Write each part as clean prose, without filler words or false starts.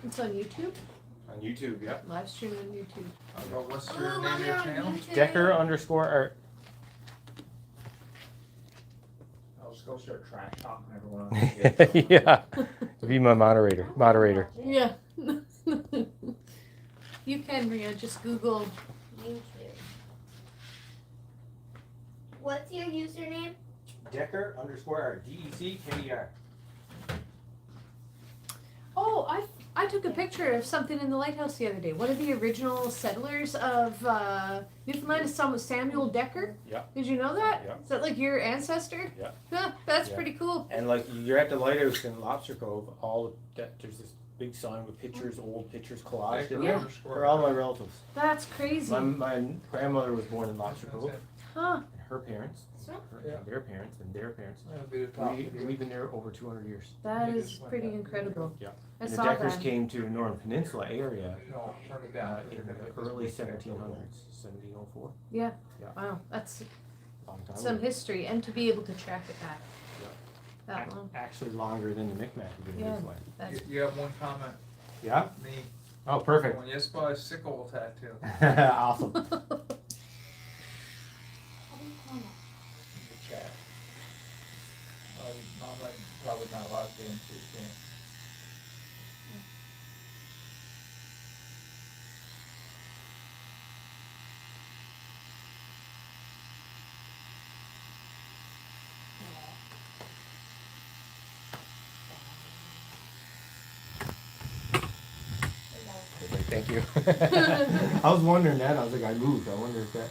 It's on YouTube. On YouTube, yep. Live stream on YouTube. What's your name of your channel? Decker_art. I'll just go start trash talking everyone. Yeah. Be my moderator. Yeah. You can, Ria. Just Google. YouTube. What's your username? Decker_art. DECKER. Oh, I took a picture of something in the lighthouse the other day. One of the original settlers of Newfoundland is Samuel Decker. Yeah. Did you know that? Yeah. Is that like your ancestor? Yeah. Huh, that's Yeah. pretty cool. And like you're at the lighthouse in Lobster Cove, there's this big sign with pictures, old pictures collaged in there. They're all my relatives. That's crazy. My grandmother was born in Lobster Cove. Huh. And her parents, and their parents, and their parents. We've been there over 200 years. That is pretty incredible. Yeah. I And the saw Deckers that. came to the Northern Peninsula area No, turn it down. in the early 1700s, 1704. Yeah. Yeah. Wow. That's Long time some ago. history, and to be able to track it back that long. Actually longer than the Micmac have been in Yeah. Newfoundland. That's You have one comment. Yeah? Me. Oh, perfect. When you spy a sickle tattoo. Awesome. In the chat. Probably not allowed to into the game. Thank you. I was wondering that. I was like, I moved. I wonder if that.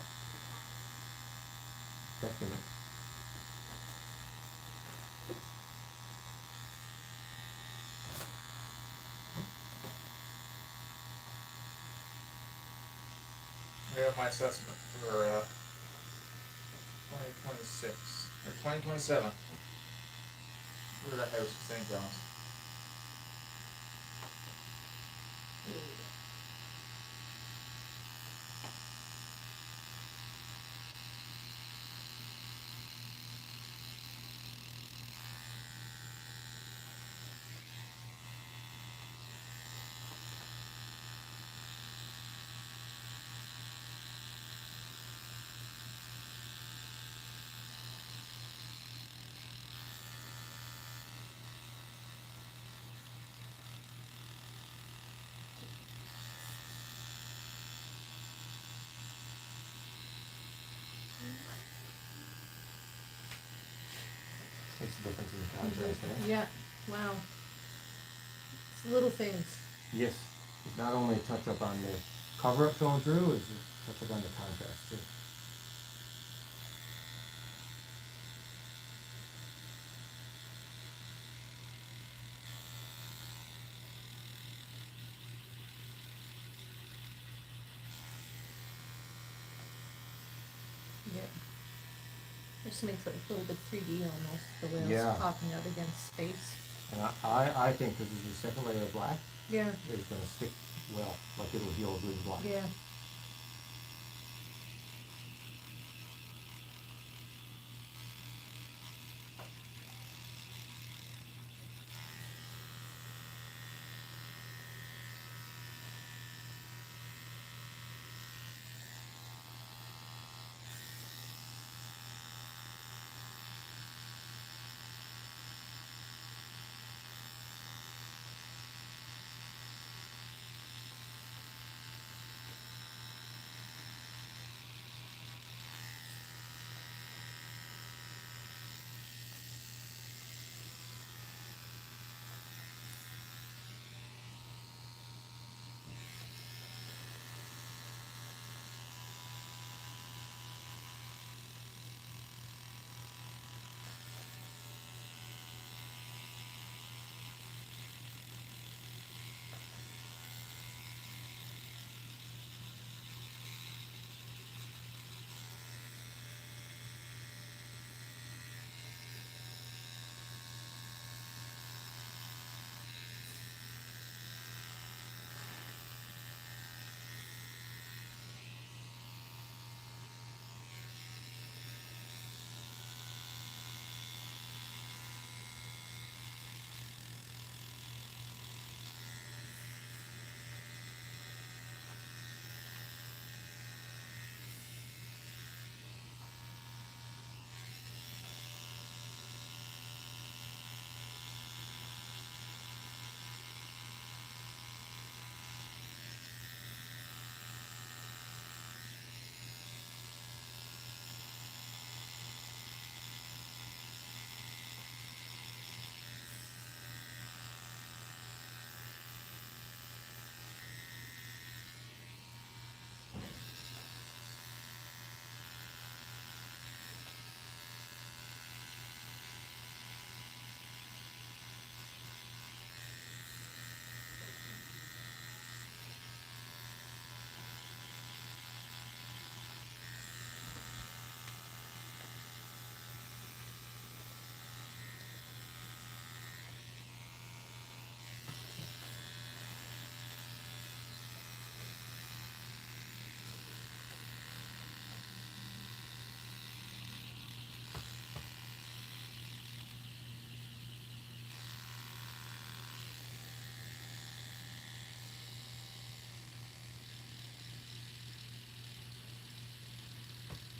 Definitely. I have my assessment for 2026 or 2027 for the house in St. John's. Makes a difference in the contrast, eh? Yeah. Wow. It's little things. Yes. It's not only a touch up on the cover up going through, it's a touch up on the contrast too. Yeah. Just makes it a little bit 3D almost. The whales Yeah. popping out against space. And I think this is the second layer of black Yeah. is going to stick well, like it'll heal good black. Yeah.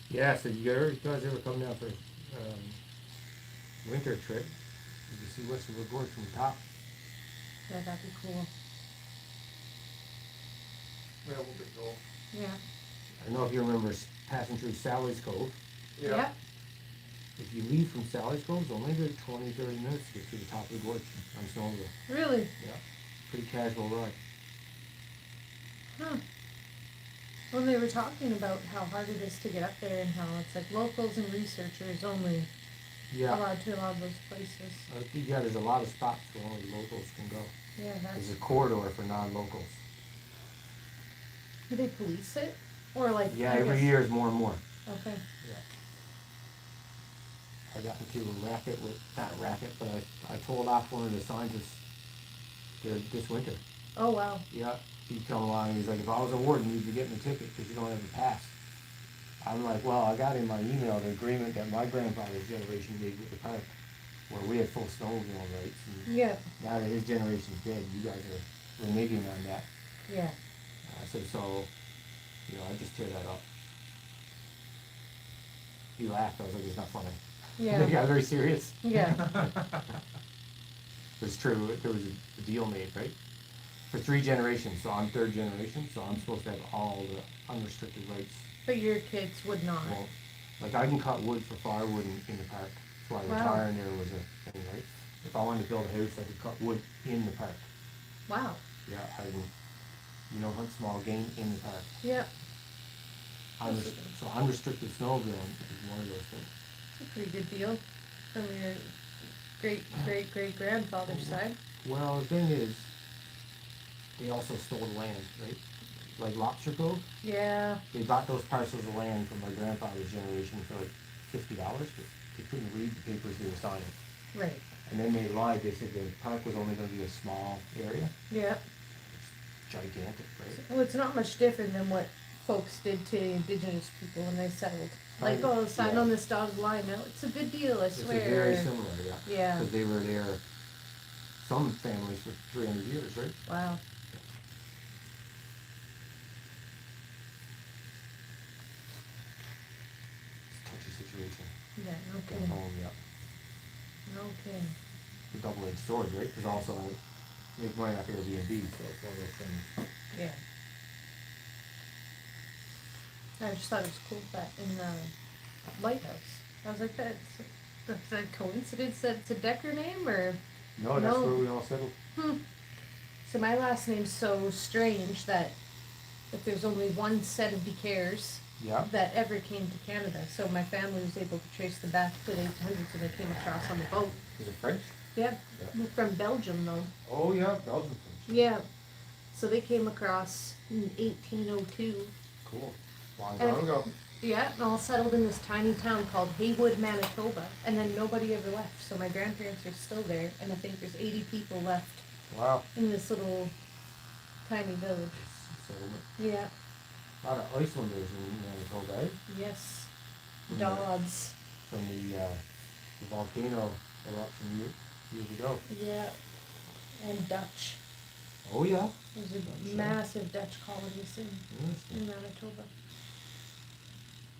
Yeah, so you guys ever come down for winter trip? You can see Western Gorge from the top. Yeah, that'd be cool. Yeah, we'll be cool. Yeah. I don't know if you remember passing through Sally's Cove. Yeah. If you leave from Sally's Cove, it's only good 20, 30 minutes to get to the top of the gorge on snowmobile. Really? Pretty casual ride. Huh. Well, they were talking about how hard it is to get up there and how it's like locals and researchers only Yeah. allowed to a lot of those places. Yeah, there's a lot of spots where only locals can go. Yeah, There's that's. a corridor for non-locals. Do they police it? Or like. Yeah, I every guess- year is more and more. Okay. I got into a racket with, not racket, but I told off one of the scientists this winter. Oh, wow. Yeah, he come along and he's like, if I was a warden, you'd be getting a ticket because you don't have a pass. I'm like, well, I got in my email the agreement that my grandfather's generation made with the park, where we had full snowmobile rights. And Yeah. now that his generation's dead, you guys are reneging on that. Yeah. I said, so, I just tear that up. He laughed. I was like, it's not funny. He Yeah. got very serious. Yeah. It's true. There was a deal made, right? For 3 generations. So I'm 3rd generation. So I'm supposed to have all the unrestricted rights. But your kids would not. Well, like I can cut wood for firewood in the park. That's why Wow. retiring there was a thing, right? If I wanted to build a house, I could cut wood in the park. Wow. Yeah, I can, hunt small game in the park. Yeah. So unrestricted snowmobiling is one of those things. It's a pretty good deal from your great-great-great-grandfather's side. Well, the thing is, they also stole land, right? Like Lobster Cove, Yeah. they bought those parcels of land from my grandfather's generation for like $50, but they couldn't read the papers they were signing. Right. And then they lied, they said the park was only gonna be a small area. Yeah. It's gigantic, right? Well, it's not much different than what folks did to indigenous people when they settled. Like, Right, oh, sign yeah. on this dotted line. No, it's a good deal, I This is swear. very similar, yeah. Yeah. Because they were there, some families for 300 years, right? Wow. It's a touchy situation. Yeah, no Getting kidding. home, yeah. No kidding. It's a double-edged sword, right? Because also I make money off Airbnb, so it's one of those things. Yeah. I just thought it was cool that in the lighthouse. I was like, that's a coincidence that it's a Decker name, or? No, that's No. where we all settled. So my last name's so strange that if there's only one set of DeCaires Yeah. that ever came to Canada, so my family was able to trace them back to the 1800s when they came across on the boat. Is it French? Yeah, Yeah. from Belgium though. Oh, yeah, Belgian French. Yeah, so they came across in 1802. Cool. Long And- time ago. Yeah, and all settled in this tiny town called Haywood, Manitoba, and then nobody ever left. So my grandparents are still there, and I think there's 80 people left Wow. in this little tiny village. Settlement. Yeah, A lot of Icelanders in Manitoba, eh? yes, From Dodds. From the volcano eruption years ago. Yeah, and Dutch. Oh, yeah. There's a Dutch, yeah. massive Dutch colonies in Interesting. Manitoba.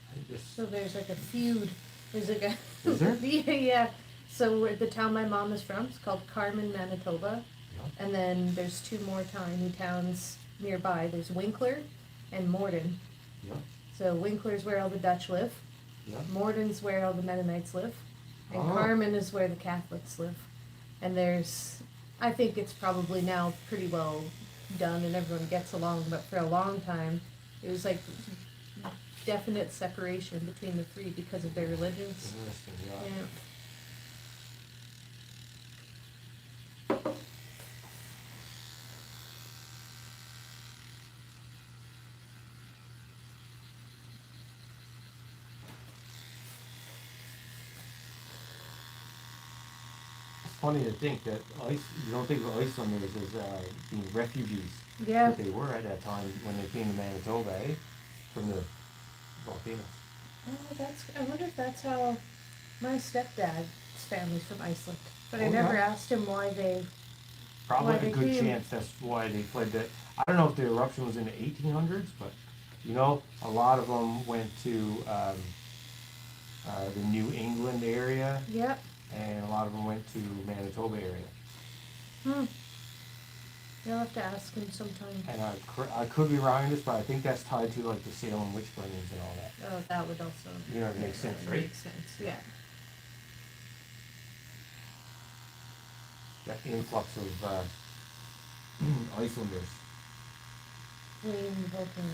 I just, So there's like a feud. There's like a Is there? yeah. So where the town my mom is from is called Carmen, Manitoba, Yeah. and then there's 2 more tiny towns nearby. There's Winkler and Morden. yeah, So Winkler's where all the Dutch live. yeah. Morden's where all the Mennonites live, and Oh. Carmen is where the Catholics live. And there's, I think it's probably now pretty well done and everyone gets along, but for a long time, it was like definite separation between the 3 because of their religions. Interesting, yeah. Yeah. It's funny to think that you don't think of Icelanders as being refugees, Yeah. but they were at that time when they came to Manitoba, eh? From the volcano. Oh, I wonder if that's how my stepdad's family's from Iceland. But I Oh, never yeah? asked him why they. Probably Why a they good came. chance that's why they fled. I don't know if the eruption was in the 1800s, but a lot of them went to the New England area, Yep. and a lot of them went to Manitoba area. Hmm. You'll have to ask him sometime. And I could be wrong on this, but I think that's tied to like the Salem witch burnings and all that. Oh, that would also. You know, it makes sense, that right? Makes sense. Yeah. That influx of Icelanders. Wayne Volcano.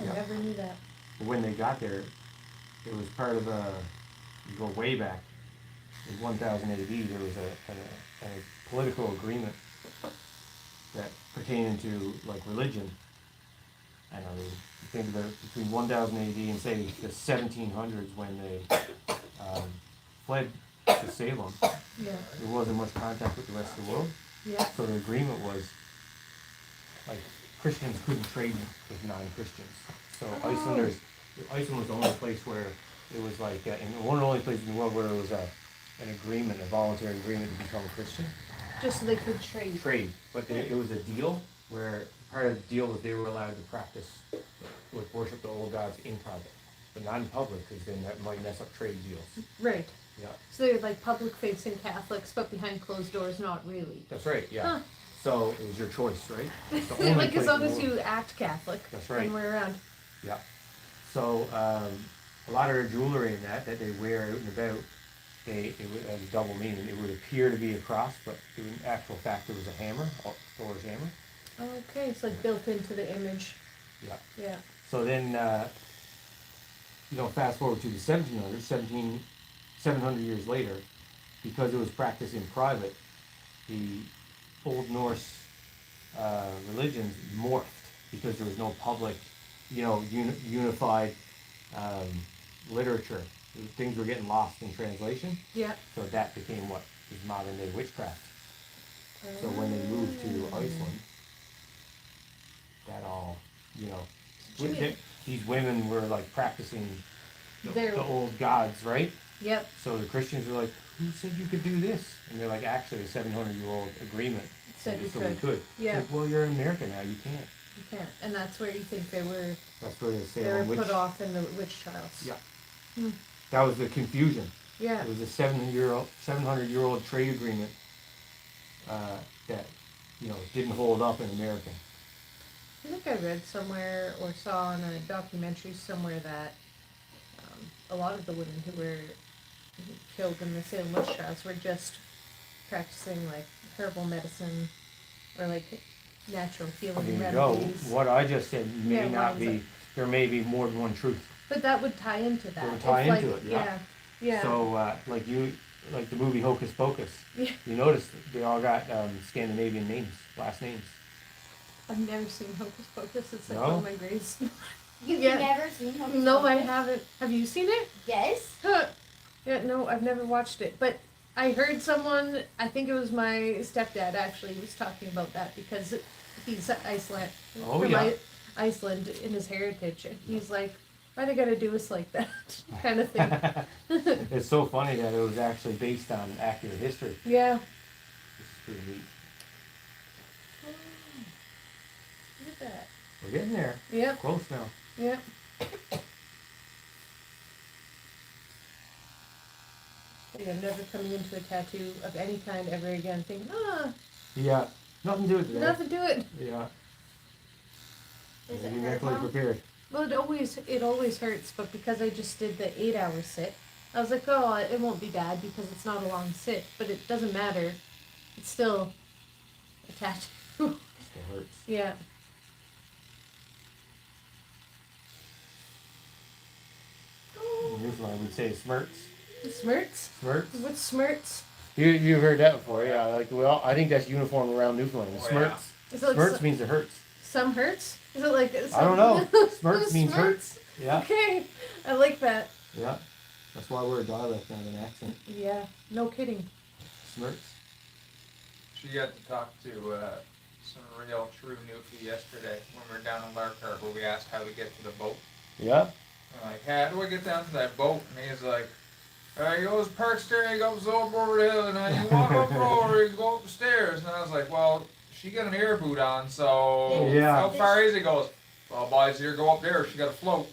I Yeah. never knew that. When they got there, it was part of you go way back, in 1000 AD, there was a political agreement that pertained to like religion. And I mean, you think about it, between 1000 AD and say the 1700s when they fled to Salem, Yeah. there wasn't much contact with the rest of the world. Yeah. So the agreement was, like, Christians couldn't trade with non-Christians. So Oh. Iceland was the only place where it was like, and one of the only places in the world where it was an agreement, a voluntary agreement to become a Christian. Just so they could trade. Trade, but it was a deal where part of the deal was they were allowed to practice, like worship the old gods in private, but not in public, because then that might mess up trade deals. Right. Yeah, So they're like public-facing Catholics, but behind closed doors, not really. that's right. Yeah. Huh. So it was your choice, right? It's the only Like place as long in the as world. you act Catholic. That's right. When we're around. Yeah. So a lot of their jewelry and that they wear out and about, it has a double meaning. It would appear to be a cross, but in actual fact it was a hammer, Thor's hammer. Okay, it's like built into the image. Yeah. Yeah. So then, fast forward to the 1700s, 700 years later, because it was practiced in private, the Old Norse religions morphed because there was no public, unified literature. Things were getting lost in translation, Yeah. so that became what is modern day witchcraft. So when they moved to Iceland, that all, Jimmy- these women were like practicing Their- the old gods, right? Yep. So the Christians were like, who said you could do this? And they're like, actually, a 700-year-old agreement. Said you So we could. could. Yeah. Like, well, you're in America now, you can't. You can't. And that's where you think they were That's where they say they were witch. put off in the witch trials. Yeah. Hmm. That was the confusion. Yeah. It was a 700-year-old trade agreement that, didn't hold up in America. I think I read somewhere or saw in a documentary somewhere that a lot of the women who were killed in the Salem witch trials were just practicing like herbal medicine or like natural healing There you go. remedies. What I just said may Yeah, not mine's be, like- there may be more than one truth. But that would tie into that. It would tie If, like, into it, yeah. Yeah. So, like the movie Hocus Pocus, Yeah. you notice they all got Scandinavian names, last names. I've never seen Hocus Pocus. It's like No? one of my graves. You've Yeah. never seen Hocus No, I Pocus? haven't. Have you seen it? Yes. Huh. Yeah, no, I've never watched it. But I heard someone, I think it was my stepdad actually, was talking about that because he's Iceland. Oh, from yeah. Iceland in his heritage. And he's like, why they gotta do us like that? Kind of thing. It's so funny that it was actually based on accurate history. Yeah. This is pretty neat. Look at that. We're getting there. Yep, Close now. yep. I'm never coming into a tattoo of any kind ever again thinking, Yeah. Nothing to do with it. nothing to it. Yeah. Does Be it hurt, mentally Mom? prepared. Well, it always hurts, but because I just did the 8-hour sit, I was like, oh, it won't be bad because it's not a long sit, but it doesn't matter. It's still a tattoo. Still hurts. Yeah. In Newfoundland, we'd say smirts. Smirts? Smirts. What's smirts? You've heard that before, yeah. Like, well, I think that's uniform around Newfoundland. Oh, yeah. Smirts. Is it like Smirts means it hurts. some hurts? Is it like I don't know. Smirts means Smirts? Yeah. Okay, I like that. Yeah. That's why we're a dialect, not an accent. Yeah, no kidding. Smirts. She got to talk to some real true newfie yesterday when we were down in Lark Harbor. We asked how to get to the boat. Yeah. I'm like, how do I get down to that boat? And he's like, he goes park steering up over the hill, and then you walk up the road or you go up the stairs. And I was like, well, she got an air boot on, so Yeah. how far is it? He goes, well, boys, here, go up there. She got a float.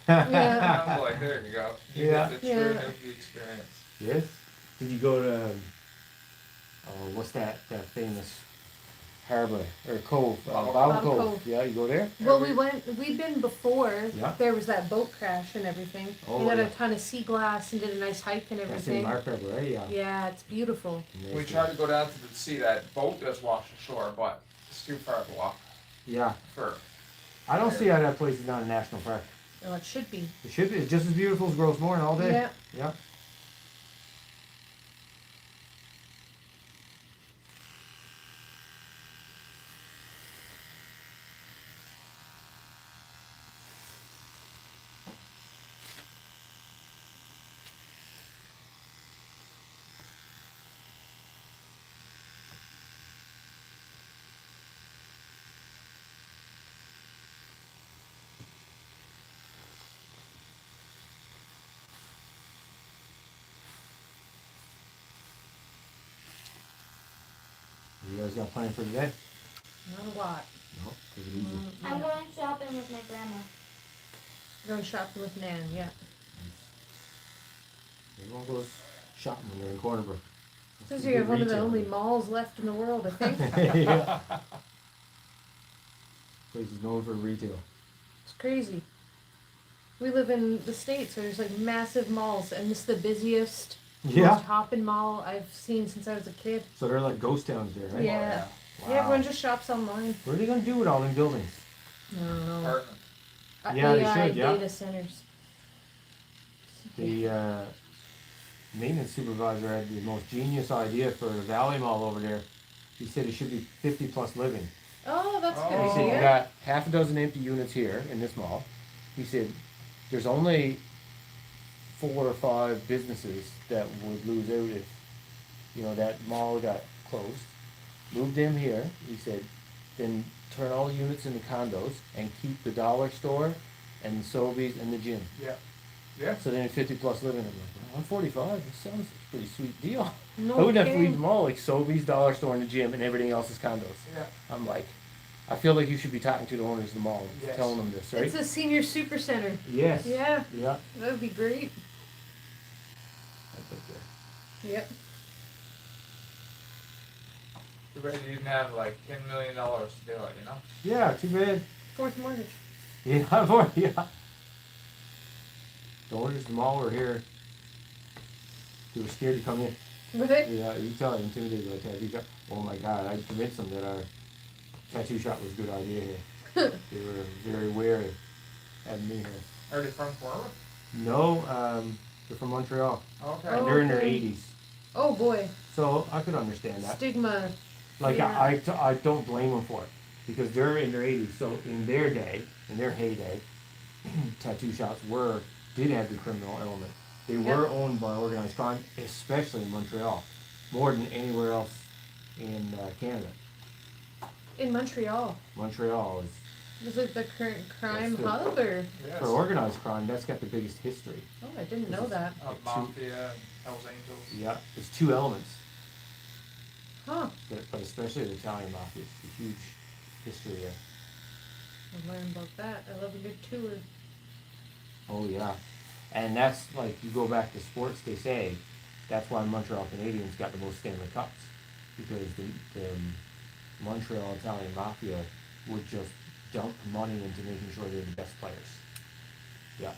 Yeah. I was like, there you go. You Yeah. get the true Yeah. Newquay experience. Yes. Did you go to, what's that famous harbor or cove? Bottle Bottle Cove. Cove. Yeah, you go there? Well, we'd been before. Yeah. There was that boat crash and everything. Oh, We had yeah. a ton of sea glass and did a nice hike and That's in everything. Mark Harbor, right? Yeah. Yeah, it's beautiful. We tried to go down to see that boat that's washed ashore, but it's too far to walk Yeah. for. I don't see how that place is not a national park. Oh, it should be. It should be. It's just as beautiful as Gross Morin all day. Yeah. Yeah. You guys got plans for today? Not a lot. No. Take it easy. I'm going shopping with my grandma. Going shopping with Nan, yeah. Everyone goes shopping when they're in Cornerbrook. This is here one of the only malls left in the world, I think. Yeah. Place is known for retail. It's crazy. We live in the States, so there's like massive malls, and it's the busiest, Yeah. most hopping mall I've seen since I was a kid. So they're like ghost towns there, right? Yeah. Wow. Yeah, everyone just shops online. What are they gonna do with all them buildings? I don't know. Apartment. Yeah, they AI should, yeah. data centers. The maintenance supervisor had the most genius idea for the Valley Mall over there. He said it should be 50 plus living. Oh, that's a Oh. good He said you idea. got half a dozen empty units here in this mall. He said there's only 4 or 5 businesses that would lose out if, that mall got closed. Move them here, he said, then turn all the units into condos and keep the dollar store and the Sobeys and the gym. Yeah. Yeah. So then 50 plus living. I'm like, well, I'm 45. This sounds like a pretty sweet deal. No I wouldn't have to leave kidding. them all, like Sobeys, dollar store, and the gym, and everything else is condos. Yeah. I'm like, I feel like you should be talking to the owners of the mall, and Yes. telling them this, right? It's a senior super center. Yes. Yeah, Yeah. that would be great. I think Yep. Too bad you didn't have like $10 million to do it, you know? yeah, too bad. Fourth mortgage. Yeah, yeah. The owners of the mall were here. They were scared to come in. Were they? Yeah, you tell them, intimidated by tattoo shop. Oh my God, I convinced them that our tattoo shop was a good idea here. They were very wary of having me here. Are they from Cornwall? No, they're from Montreal. Okay. And they're in their Okay. 80s. Oh boy, So I could understand that. stigma. Like, Yeah. I don't blame them for it. Because they're in their 80s. So in their day, in their heyday, tattoo shops did have the criminal element. They were owned by organized crime, especially in Montreal. More than anywhere else in Canada. In Montreal. Montreal is, Was it the current crime That's the- hub or? Yes. for organized crime, that's got the biggest history. Oh, I didn't know that. Mafia and Hells Angels. Yeah, there's 2 elements. Huh. But especially the Italian mafia, it's a huge history there. I'll learn about that. I love a good tour. Oh yeah, and that's like you go back to sports. They say that's why Montreal Canadiens got the most Stanley Cups because the Montreal Italian mafia would just dump money into making sure they're the best players. Yeah,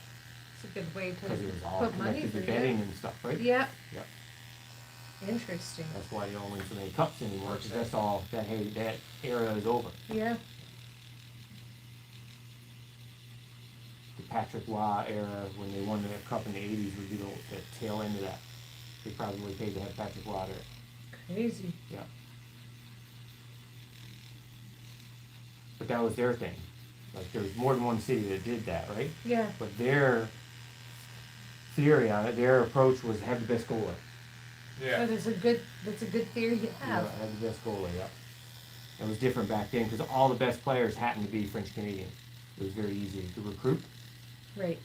It's a good way to because it was all put money connected for to you. betting and stuff, right? Yeah. Yeah. Interesting. That's why you don't win so many cups anymore because that's all that era is over. Yeah. The Patrick Waugh era when they won the cup in the 80s would be the tail end of that. They probably paid to have Patrick Waugh there. Crazy. Yeah. But that was their thing. Like there was more than one city that did that, right? Yeah. But their theory on it, their approach was have the best goalie. Yeah. That's a good theory to have. Yeah, have the best goalie, yeah. It was different back then because all the best players happened to be French Canadians. It was very easy to recruit. Right.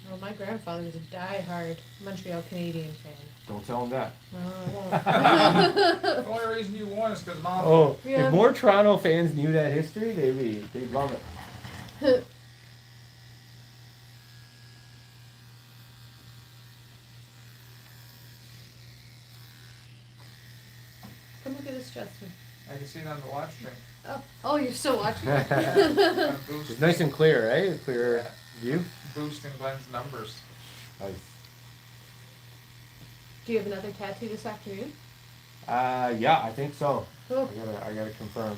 Well, my grandfather was a die-hard Montreal Canadian fan. Don't tell them that. No, I won't. The only reason you won is because Mafia. Oh, Yeah. if more Toronto fans knew that history, they'd love it. Come look at this, Justin. I can see it on the watch screen. Oh, you're still watching? I'm It's boosting, nice and clear, eh? Clear view. boosting Glenn's numbers. Nice. Do you have another tattoo this afternoon? Yeah, I think so. Cool. I gotta confirm.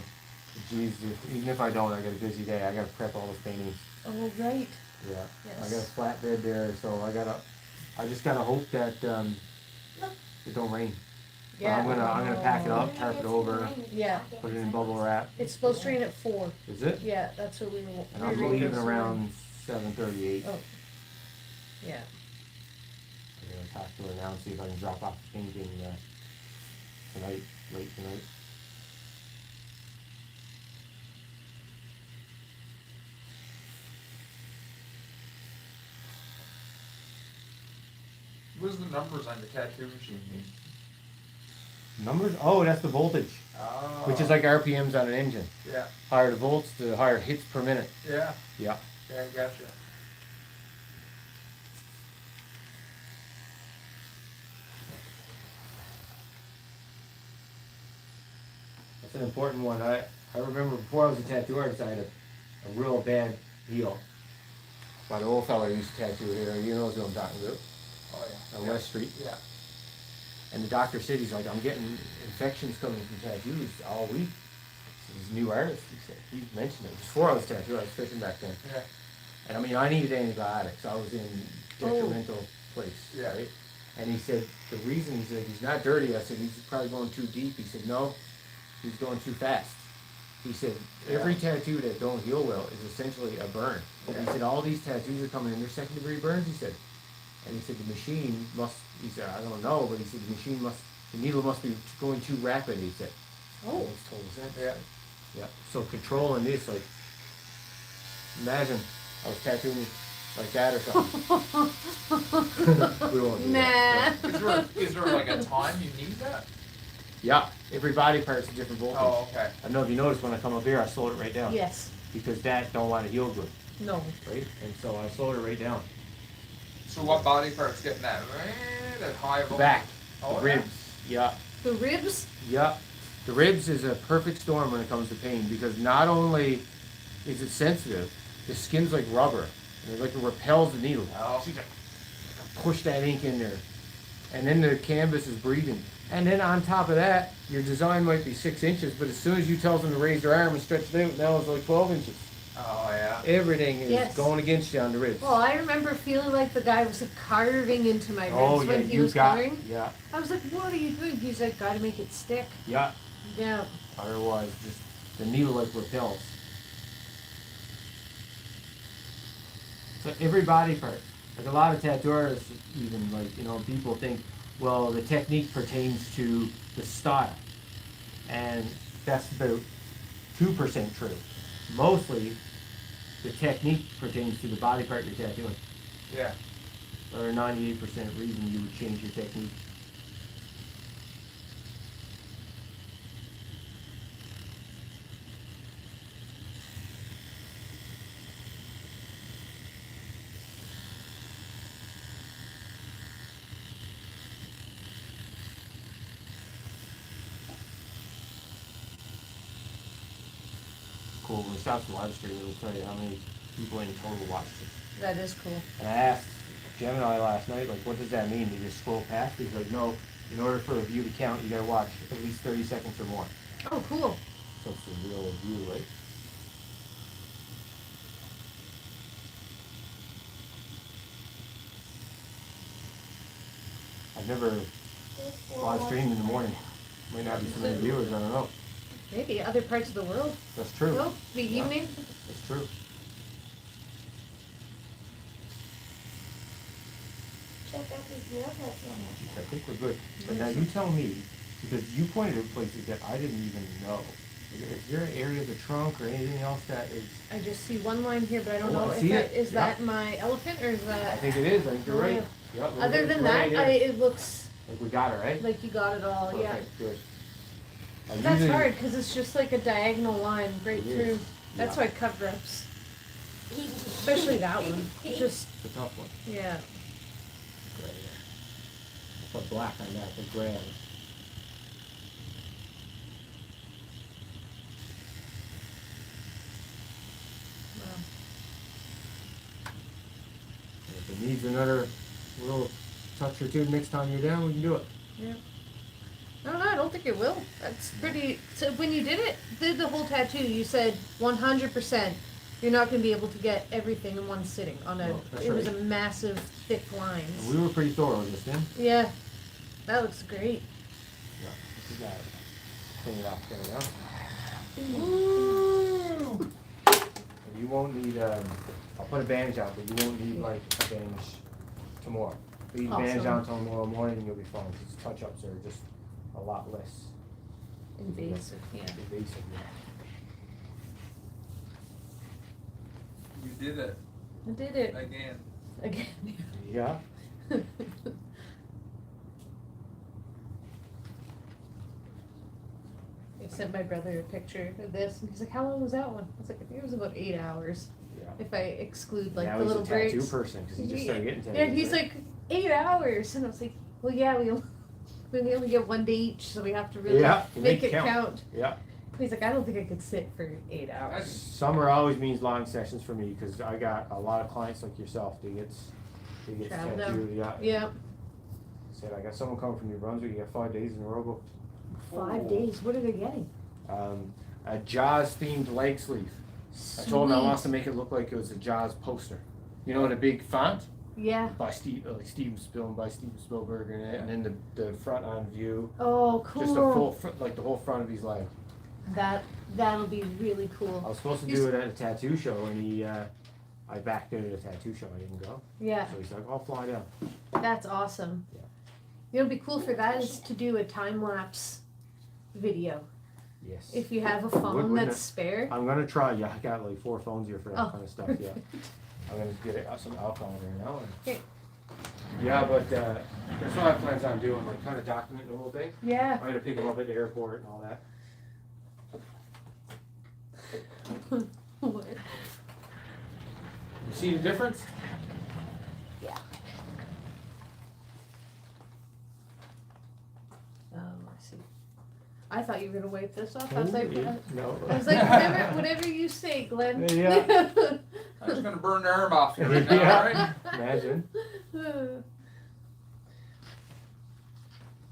Jeez, even if I don't, I got a busy day. I gotta prep all the paintings. Oh, right. Yeah. I got Yes. a flatbed there, so I just gotta hope that, it don't rain. Yeah. I'm gonna pack it up, tarp it over, Yeah. put it in bubble wrap. It's supposed to rain at 4. Is it? Yeah, that's what we were. And I'm leaving around 7:38. Oh. Yeah. I'm gonna talk to her now and see if I can drop off the painting, tonight, late tonight. What does the numbers on your tattoo machine mean? Numbers? Oh, that's the voltage, Oh. which is like RPMs on an engine. Yeah, Higher the volts, the higher hits per minute. yeah, Yeah. yeah, gotcha. That's an important one. I remember before I was a tattoo artist, I had a real bad heel. By the old fella I used to tattoo here, you know who I'm talking about, Oh, yeah. on Yeah. West Street. Yeah. And the doctor said, he's like, I'm getting infections coming from tattoos all week. He's a new artist, he said. He mentioned it. Before I was a tattoo, I was fishing back then. Yeah. And I mean, I needed antibiotics. I was in detrimental place, Yeah. right? And he said, the reason, he said, he's not dirty. I said, he's probably going too deep. He said, no, he's going too fast. He said, every tattoo that don't heal well is essentially a burn. He Yeah. said, all these tattoos are coming in, they're second degree burns, he said. And he said, the machine must, he said, I don't know, but he said, the machine must, the needle must be going too rapid, he said. Oh. That makes total sense. Yeah. Yeah, so controlling this, like, imagine I was tattooing like that or something. We won't do that. Nah. Is there like a time you need that? Yeah, every body part's a different voltage. Oh, okay. I don't know if you noticed when I come up here, I slowed it right down. Yes. Because that don't want to heal good, No. right? And so I slowed it right down. So what body part's getting that? That high voltage? Back, Oh, the yeah. ribs, yeah, The ribs? yeah. The ribs is a perfect storm when it comes to pain because not only is it sensitive, the skin's like rubber. And it like it repels the needle. Oh. So you just push that ink in there. And then the canvas is breathing. And then on top of that, your design might be 6 inches, but as soon as you tell them to raise their arm and stretch it out, now it's like 12 inches. Oh, yeah. Everything is Yes. going against you on the ribs. Well, I remember feeling like the guy was carving into my ribs Oh yeah, when he you was got, coloring. yeah, I was like, what are you doing? He's like, gotta make it stick. yeah. Yeah. Otherwise, just the needle like repels. So every body part, like a lot of tattoo artists, even like people think, well, the technique pertains to the style, and that's about 2% true. Mostly, the technique pertains to the body part you're tattooing, Yeah. or 98% reason you would change your technique. Cool. When it stops the live stream, it'll tell you how many people in total watched it. That is cool. And I asked Gemini last night, like, what does that mean? They just scroll past? He's like, no, in order for a view to count, you gotta watch at least 30 seconds or more. Oh, cool. So it's a real view, right? I've never live streamed in the morning. Might not be so many viewers, I don't know. Maybe other parts of the world. That's true. No, the Yeah. evening. That's true. Check out these nail tattoo on it. I think we're good. But now you tell me, because you pointed at places that I didn't even know. Is there an area of the trunk or anything else that is? I just see one line here, but I don't Oh, know I if see that it. is Yeah. that my elephant or is I that. think it is. I think you're right. Yeah. Yeah, little Other bit than right that, here. it looks Like we got it, right? like you got it all. Yeah. Perfect, good. I That's usually- hard because it's just like a diagonal line right It is. through. That's Yeah. why cover ups. Especially that one. It's just, It's a tough one. yeah. Gray. Put black on that, the gray. Wow. If it needs another little touch or two next time you're down, we can do it. No, I don't think it will. That's pretty. So when you did the whole tattoo, you said 100%. You're not going to be able to get everything in one sitting on a. No, that's it was a right. massive, thick And lines. we were pretty thorough just then. Yeah, that looks great. Yeah, we got it. Clean it off, there we go. Woo! And you won't need, I'll put a bandage out, but you won't need like a bandage tomorrow. Leave the bandage Awesome. out until tomorrow morning and you'll be fine, because touch-ups are just a lot less Invasive, yeah. invasive. You did it I did it again. again. Yeah, I sent my brother a picture of this, and he's like, "How long was that one?" I was like, "I think it was about 8 hours, yeah. if I exclude like Now the he's little a tattoo breaks." person, because he just started getting tattoos. Yeah, he's right? like 8 hours, and I was like, "Well, yeah, we only get 1 day each, so we have to really Yeah, you make make it it count. count." Yeah. He's like, "I don't think I could sit for 8 hours." That's Summer always means long sessions for me, because I got a lot of clients like yourself, they get Travel tattooed, yeah. Yeah, Said, I got someone coming from New Brunswick, you got 5 days in a row, go. 5 days. What are they getting? A Jaws themed leg sleeve. I told him I wants to make it look like it was a Jaws poster. You know, in a big font Yeah. by Steven Spielberg in it, and then the front on view, Oh, cool. just a full like the whole front of his leg. That'll be really I cool. was supposed to You do it at a tattoo show, and I backed out at a tattoo show. I didn't go, Yeah, so he's like, "I'll fly down." that's awesome. Yeah. You know, what'd be cool for that is to do a time lapse video. Yes. If you have a phone Wouldn't that's spare. I'm gonna try. Yeah, I got like 4 phones here for that Oh. kind of stuff. Yeah. I'm gonna get some alcohol right now. Okay. Yeah, but that's what I plan on doing, like kind of documenting the whole thing. Yeah. I'm gonna pick them up at the airport and all that. What? You see the difference? Oh, I see. I thought you were gonna wipe this off. I was like, yeah, no. I was like, whatever you say, Glenn. Yeah. I'm just gonna burn the arm off you right now, Yeah. alright? Imagine.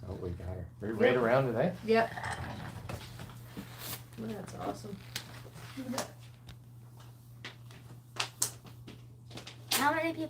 Oh, we got her. Right Yep. around today. Yep. That's awesome. How many people